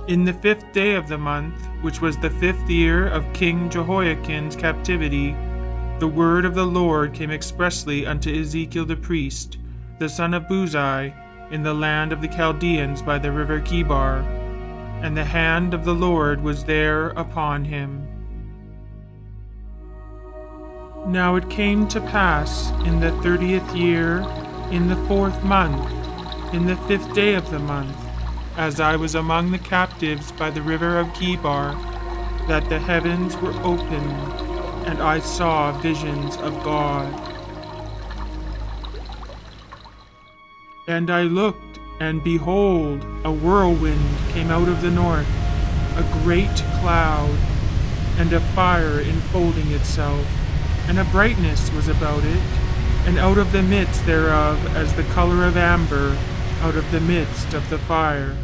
In the 5th day of the month, which was the 5th year of King Jehoiachin's captivity, the word of the Lord came expressly unto Ezekiel the priest, the son of Buzi, in the land of the Chaldeans by the river Chebar, and the hand of the Lord was there upon him. Now it came to pass in the 30th year, in the 4th month, in the 5th day of the month, as I was among the captives by the river of Chebar, that the heavens were opened, and I saw visions of God. And I looked, and behold, a whirlwind came out of the north, a great cloud, and a fire enfolding itself, and a brightness was about it, and out of the midst thereof as the color of amber, out of the midst of the fire.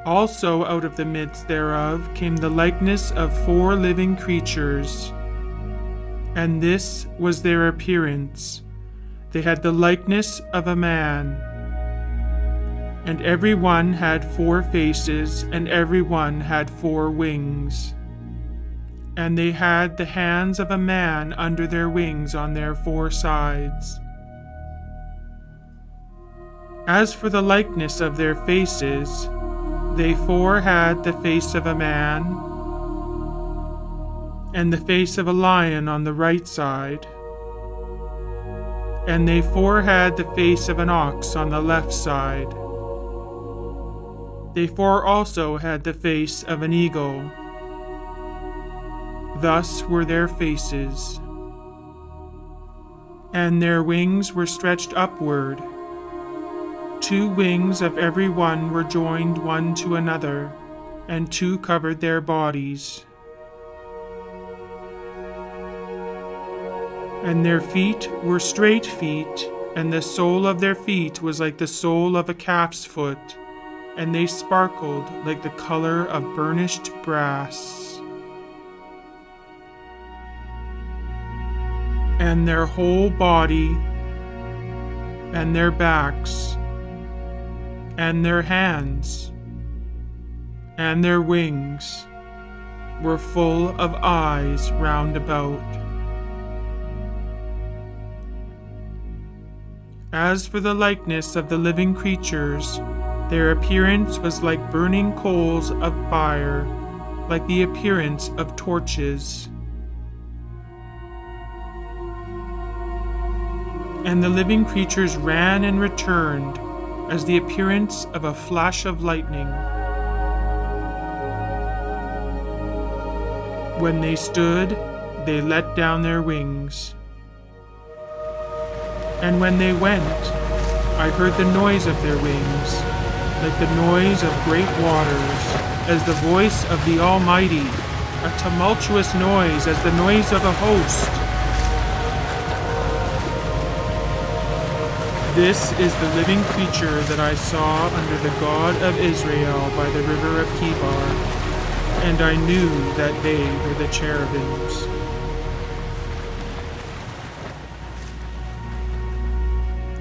Also out of the midst thereof came the likeness of 4 living creatures, and this was their appearance. They had the likeness of a man, and every one had 4 faces, and every one had 4 wings. And they had the hands of a man under their wings on their 4 sides. As for the likeness of their faces, they 4 had the face of a man, and the face of a lion on the right side, and they 4 had the face of an ox on the left side. They 4 also had the face of an eagle. Thus were their faces. And their wings were stretched upward. 2 wings of every one were joined one to another, and 2 covered their bodies. And their feet were straight feet, and the sole of their feet was like the sole of a calf's foot, and they sparkled like the color of burnished brass. And their whole body, and their backs, and their hands, and their wings were full of eyes round about. As for the likeness of the living creatures, their appearance was like burning coals of fire, like the appearance of torches. And the living creatures ran and returned, as the appearance of a flash of lightning. When they stood, they let down their wings. And when they went, I heard the noise of their wings, like the noise of great waters, as the voice of the Almighty, a tumultuous noise as the noise of a host. This is the living creature that I saw under the God of Israel by the river of Chebar, and I knew that they were the cherubims.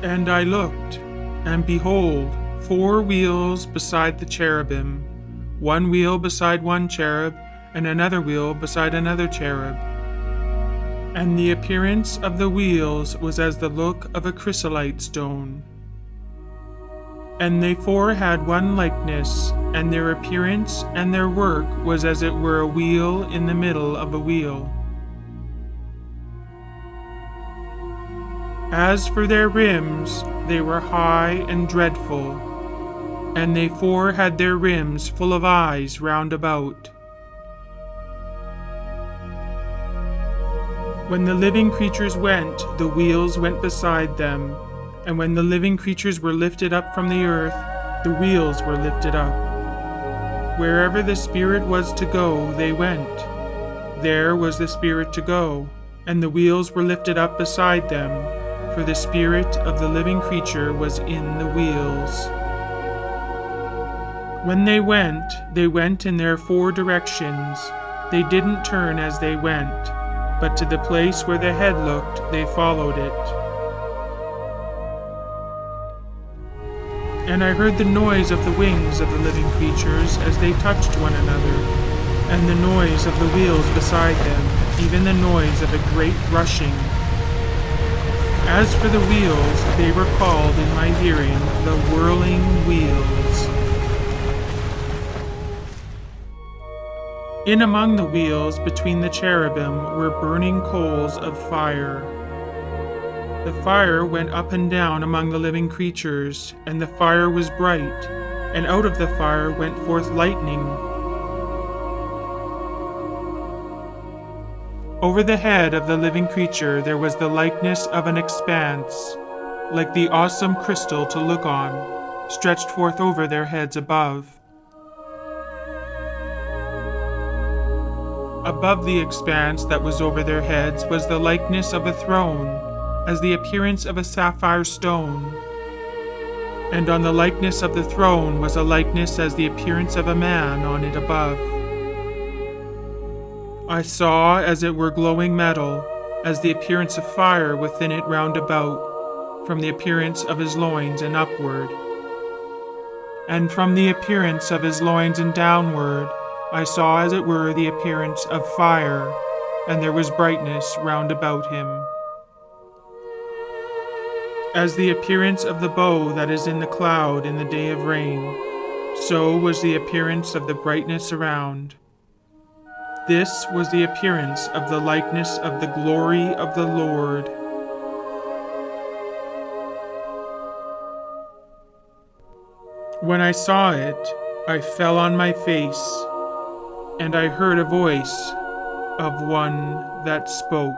And I looked, and behold, 4 wheels beside the cherubim, 1 wheel beside one cherub, and another wheel beside another cherub. And the appearance of the wheels was as the look of a chrysolite stone. And they 4 had one likeness, and their appearance and their work was as it were a wheel in the middle of a wheel. As for their rims, they were high and dreadful, and they 4 had their rims full of eyes round about. When the living creatures went, the wheels went beside them, and when the living creatures were lifted up from the earth, the wheels were lifted up. Wherever the Spirit was to go, they went. There was the Spirit to go, and the wheels were lifted up beside them, for the spirit of the living creature was in the wheels. When they went in their 4 directions. They didn't turn as they went, but to the place where the head looked, they followed it. And I heard the noise of the wings of the living creatures as they touched one another, and the noise of the wheels beside them, even the noise of a great rushing. As for the wheels, they were called in my hearing the whirling wheels. In among the wheels between the cherubim were burning coals of fire. The fire went up and down among the living creatures, and the fire was bright, and out of the fire went forth lightning. Over the head of the living creature there was the likeness of an expanse, like the awesome crystal to look on, stretched forth over their heads above. Above the expanse that was over their heads was the likeness of a throne, as the appearance of a sapphire stone. And on the likeness of the throne was a likeness as the appearance of a man on it above. I saw as it were glowing metal, as the appearance of fire within it round about, from the appearance of his loins and upward. And from the appearance of his loins and downward, I saw as it were the appearance of fire, and there was brightness round about him. As the appearance of the bow that is in the cloud in the day of rain, so was the appearance of the brightness around. This was the appearance of the likeness of the glory of the Lord. When I saw it, I fell on my face, and I heard a voice of one that spoke.